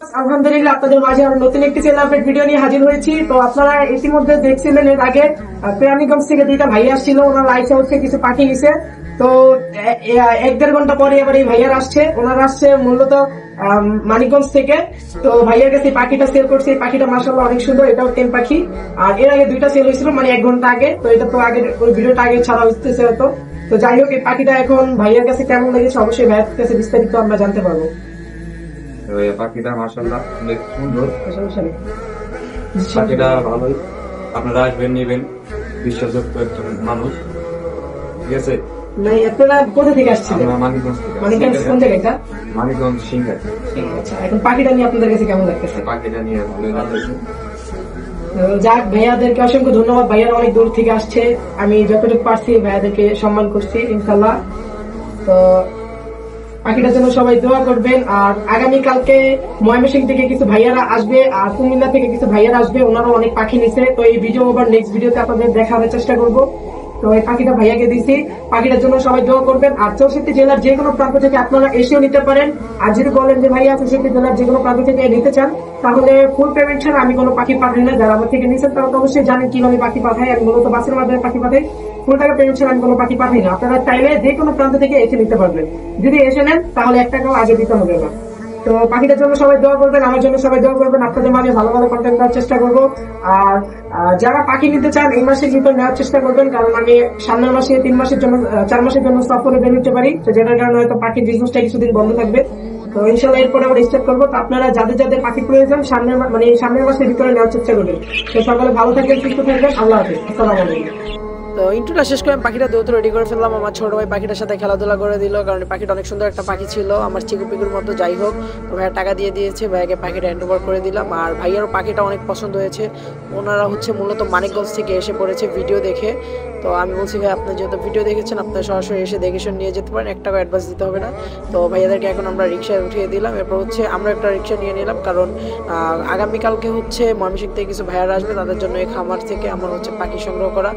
আলহামদুলিল্লাহ, আপনাদের মাঝে আরো নতুন একটি সেল আপডেট ভিডিও নিয়ে হাজির হয়েছি। তো আপনারা ইতিমধ্যে দেখছিলেন এর আগে কেরানীগঞ্জ থেকে দুইটা ভাই আসছিল, ওনার লাইসে হচ্ছে কিছু পাখি নিছে। তো এক দেড় ঘন্টা পরে এবার এই ভাইয়ার আসছে, ওনারা আসছে মূলত মানিকগঞ্জ থেকে। তো ভাইয়ার কাছে পাখিটা সেল করছে, এই পাখিটা মাশাআল্লাহ অনেক সুন্দর, এটাও টেম পাখি। আর এর আগে দুইটা সেল হয়েছিল, মানে 1 ঘন্টা আগে। তো এটা তো আগে ওই ভিডিওটা আগে ছাড়া হচ্ছে হয়তো। তো যাই হোক, এই পাখিটা এখন ভাইয়ার কাছে কেমন লেগেছে অবশ্যই ভাইয়ার কাছে বিস্তারিত আমরা জানতে পারবো। পাখিটা মাশাআল্লাহ অনেক সুন্দর, সমস্যা নেই। পাখিটা ভালোই। আপনারা আসবেন, নিবেন, বিশ্বাসযোগ্য একজন মানুষ। ঠিক আছে, মানে আপনারা কোথা থেকে আসছিলেন? আমরা মানিকগঞ্জ থেকে। মানিকগঞ্জ কোন জায়গাটা? মানিকগঞ্জ সিংহাই। আচ্ছা, এখন পাখিটা নিয়ে আপনাদের কাছে কেমন লাগতেছে? পাখিটা নিয়ে ভালোই লাগতেছে। যাক, ভাইয়াদেরকে অসংখ্য ধন্যবাদ। ভাইয়ারা অনেক দূর থেকে আসছে, আমি যতটুকু পারছি ভাইয়াদেরকে সম্মান করছি ইনশাল্লাহ। তো পাখিটার জন্য সবাই দোয়া করবেন। আর আগামীকালকে ময়মনসিংহ থেকে কিছু ভাইয়ারা আসবে, আর কুমিল্লা থেকে কিছু ভাইয়ারা আসবে, ওনারাও অনেক পাখি নিছে। তো এই ভিডিও আবার নেক্সট ভিডিওতে আপনাদের দেখানোর চেষ্টা করব। তো এই পাখিটা ভাইয়াকে দিছি, পাখিটার জন্য সবাই দোয়া করবেন। আর 64 জেলার যে কোনো প্রান্ত থেকে আপনারা এসেও নিতে পারেন। আর যদি বলেন যে ভাইয়া 64 জেলার যে কোনো প্রান্ত থেকে নিতে চান, তাহলে ফুল পেমেন্ট ছাড়া আমি কোনো পাখি পাঠাই না। যারা আমার থেকে নিচ্ছেন তারা তো অবশ্যই জানেন কিভাবে পাখি পাঠাই। আমি মূলত বাসের মাধ্যমে পাখি পাঠাই, ফুল টাকা পেমেন্ট ছাড়া আমি কোনো পাখি পাঠাই না। আপনারা চাইলে যে কোনো প্রান্ত থেকে এসে নিতে পারবেন। যদি এসে নেন তাহলে 1 টাকাও আগে দিতে হবে না। তো পাখিটার জন্য সবাই দোয়া করবেন, আমার জন্য সবাই দোয়া করবেন। আপনাদের মাঝে ভালো ভালো কন্টেন্ট দেওয়ার চেষ্টা করবো। আর যারা পাখি নিতে চান এই মাসে ভিতর নেওয়ার চেষ্টা করবেন, কারণ আমি সামনের মাসে 3 মাসের জন্য 4 মাসের জন্য সফরে বের হতে পারি। তো যেটার কারণে হয়তো পাখির বিজনেসটা কিছুদিন বন্ধ থাকবে। তো ইনশাল্লাহ এরপরে আবার স্টার্ট করবো। তো আপনারা যাদের যাদের পাখি প্রয়োজন সামনের মাসের ভিতরে নেওয়ার চেষ্টা করবেন। তো সকলে ভালো থাকবেন, সুস্থ থাকবেন। আল্লাহ হাফেজ, আসসালামু আলাইকুম। তো ইন্ট্রোটা শেষ করে পাখিটা দ্রুত রেডি করে ফেললাম। আমার ছোট ভাই পাখিটার সাথে খেলাধুলা করে দিল, কারণ পাখিটা অনেক সুন্দর একটা পাখি ছিল, আমার চিকু পিকুর মতো। যাই হোক, তো ভাইয়া টাকা দিয়ে দিয়েছে, ভাইয়াকে পাখিটা হ্যান্ড ওভার করে দিলাম। আর ভাইয়ারও পাখিটা অনেক পছন্দ হয়েছে। ওনারা হচ্ছে মূলত মানিকগঞ্জ থেকে এসে পড়েছে ভিডিও দেখে। তো আমি বলছি ভাই, আপনি যেহেতু ভিডিও দেখেছেন, আপনার সরাসরি এসে দেখে শুনে নিয়ে যেতে পারেন, 1 টাকা অ্যাডভান্স দিতে হবে না। তো ভাইয়াদেরকে এখন আমরা রিক্সায় উঠিয়ে দিলাম। এরপর হচ্ছে আমরা একটা রিক্সা নিয়ে নিলাম, কারণ আগামীকালকে হচ্ছে ময়মনসিংহ থেকে কিছু ভাইয়ারা আসবে, তাদের জন্য এই খামার থেকে আমার হচ্ছে পাখি সংগ্রহ করা।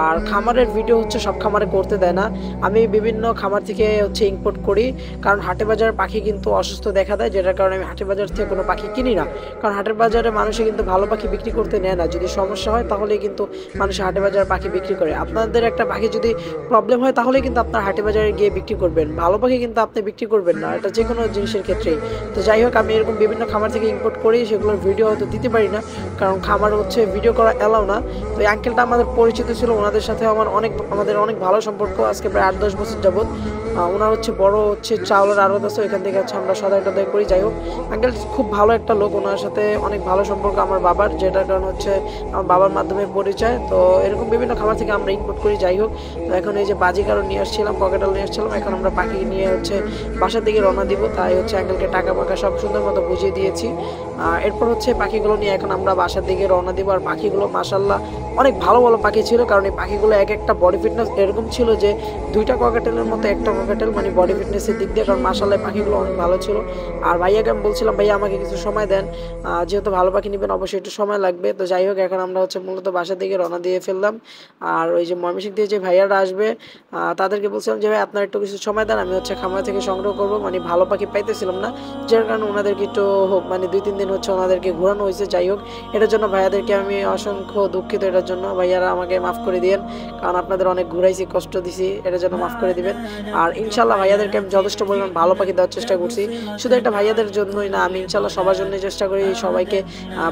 আর খামারের ভিডিও হচ্ছে সব খামারে করতে দেয় না, আমি বিভিন্ন খামার থেকে হচ্ছে ইম্পোর্ট করি, কারণ হাটে বাজার পাখি কিন্তু অসুস্থ দেখা দেয়, যেটার কারণে আমি হাটে বাজার থেকে কোনো পাখি কিনি না। কারণ হাটের বাজারে মানুষে কিন্তু ভালো পাখি বিক্রি করতে নেয় না, যদি সমস্যা হয় তাহলে কিন্তু মানুষ হাটে বাজার পাখি বিক্রি করে। আপনাদের একটা পাখি যদি প্রবলেম হয় তাহলে কিন্তু আপনার হাটে বাজারে গিয়ে বিক্রি করবেন, ভালো পাখি কিন্তু আপনি বিক্রি করবেন না, এটা যে কোনো জিনিসের ক্ষেত্রেই। তো যাই হোক, আমি এরকম বিভিন্ন খামার থেকে ইম্পোর্ট করি, সেগুলোর ভিডিও হয়তো দিতে পারি না, কারণ খামার হচ্ছে ভিডিও করা এলাও না। তো এই আঙ্কেলটা আমাদের পরিচিত ছিল, ওনাদের সাথে আমাদের অনেক ভালো সম্পর্ক, আজকে প্রায় 8-10 বছর যাবত। ওনার হচ্ছে বড় হচ্ছে চাউলের আড়ত আছে, ওইখান থেকে হচ্ছে আমরা সদাই টদাই করি। যাই হোক, আঙ্কেল খুব ভালো একটা লোক, ওনার সাথে অনেক ভালো সম্পর্ক আমার বাবার, যেটার কারণ হচ্ছে আমার বাবার মাধ্যমে পরিচয়। তো এরকম বিভিন্ন খাবার থেকে আমরা ইম্পোর্ট করি। যাই হোক, তো এখন এই যে বাজিকারও নিয়ে আসছিলাম, পকেটাল নিয়ে আসছিলাম, এখন আমরা পাখি নিয়ে হচ্ছে বাসার দিকে রওনা দিব। তাই হচ্ছে আঙ্কেলকে টাকা পাকা সব সুন্দর মতো বুঝিয়ে দিয়েছি। এরপর হচ্ছে পাখিগুলো নিয়ে এখন আমরা বাসার দিকে রওনা দিব। আর পাখিগুলো মাশাআল্লাহ অনেক ভালো ভালো পাখি ছিল, কারণ এই পাখিগুলো এক একটা বডি ফিটনেস এরকম ছিল যে 2টা ককাটেলের মতো একটা ককাটেল, মানে বডি ফিটনেসের দিক দিয়ে, কারণ মাশাআল্লাহ পাখিগুলো অনেক ভালো ছিল। আর ভাইয়াকে আমি বলছিলাম, ভাইয়া আমাকে কিছু সময় দেন, যেহেতু ভালো পাখি নেবেন অবশ্যই একটু সময় লাগবে। তো যাই হোক, এখন আমরা হচ্ছে মূলত বাসার দিকে রওনা দিয়ে ফেললাম। আর ওই যে ময়মনসিংহ দিয়ে যে ভাইয়ারা আসবে তাদেরকে বলছিলাম যে ভাই আপনার একটু কিছু সময় দেন, আমি হচ্ছে খামার থেকে সংগ্রহ করবো, মানে ভালো পাখি পাইতেছিলাম না, যার কারণে ওনাদেরকে একটু মানে 2-3 দিন হচ্ছে ওনাদেরকে ঘোরানো হয়েছে। যাই হোক, এটার জন্য ভাইয়াদেরকে আমি অসংখ্য দুঃখিত, এটার জন্য ভাইয়ারা আমাকে মাফ করে দিয়েন, কারণ আপনাদের অনেক ঘুরাইছি, কষ্ট দিছি, এটার জন্য মাফ করে দিবেন। আর ইনশাল্লাহ ভাইয়াদেরকে আমি যথেষ্ট পরিমাণ ভালো পাখি দেওয়ার চেষ্টা করছি, শুধু একটা ভাইয়াদের জন্যই না, আমি ইনশাল্লাহ সবার জন্যই চেষ্টা করি সবাইকে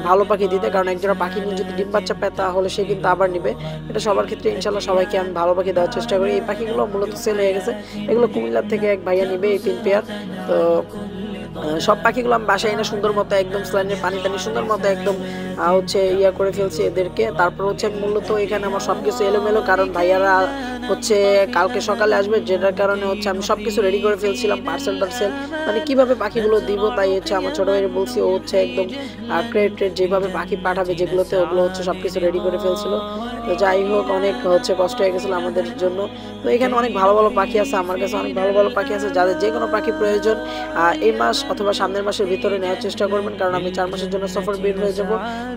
ভালো পাখি দিতে, কারণ একজোড়া পাখি নিয়ে যদি ডিম বাচ্চা পায় তাহলে সে কিন্তু আবার নিবে, এটা সবার ক্ষেত্রে। ইনশাল্লাহ সবাইকে আমি ভালো পাখি দেওয়ার চেষ্টা করি। এই পাখিগুলো মূলত সেল হয়ে গেছে, এগুলো কুমিল্লার থেকে এক ভাইয়া নিবে, এই 3 পেয়ার। তো সব পাখিগুলো আমি বাসায় এনে সুন্দর মতো একদম স্লাইনের পানি টানি সুন্দর মতো একদম হচ্ছে ইয়া করে ফেলছি এদেরকে। তারপর হচ্ছে মূলত এখানে আমার সবকিছু এলোমেলো, কারণ ভাইয়ারা হচ্ছে কালকে সকালে আসবে, যেটার কারণে হচ্ছে আমি সবকিছু রেডি করে ফেলছিলাম, পার্সেল মানে কিভাবে পাখিগুলো দিব। তাই হচ্ছে আমার ছোট ভাইয়ের বলছি, ও হচ্ছে একদম ক্রেট যেভাবে পাখি পাঠাবে যেগুলোতে, ওগুলো হচ্ছে সবকিছু রেডি করে ফেলছিল। তো যাই হোক, অনেক হচ্ছে কষ্ট হয়ে গেছিলো আমাদের জন্য। তো এখানে অনেক ভালো ভালো পাখি আছে, আমার কাছে অনেক ভালো ভালো পাখি আছে, যাদের যে কোনো পাখি প্রয়োজন এই মাস অথবা সামনের মাসের ভিতরে নেওয়ার চেষ্টা করবেন, কারণ আমি 4 মাসের জন্য সফর বের হয়ে যাব।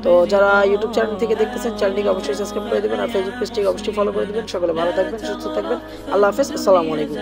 তো যারা ইউটিউব চ্যানেল থেকে দেখতেছেন, চ্যানেলটিকে অবশ্যই সাবস্ক্রাইব করে দেবেন, আর ফেসবুক পেজটিকে অবশ্যই ফলো করে দেবেন। সকলে ভালো থাকবেন, সুস্থ থাকবেন, আল্লাহ হাফেজ, আসসালামু আলাইকুম।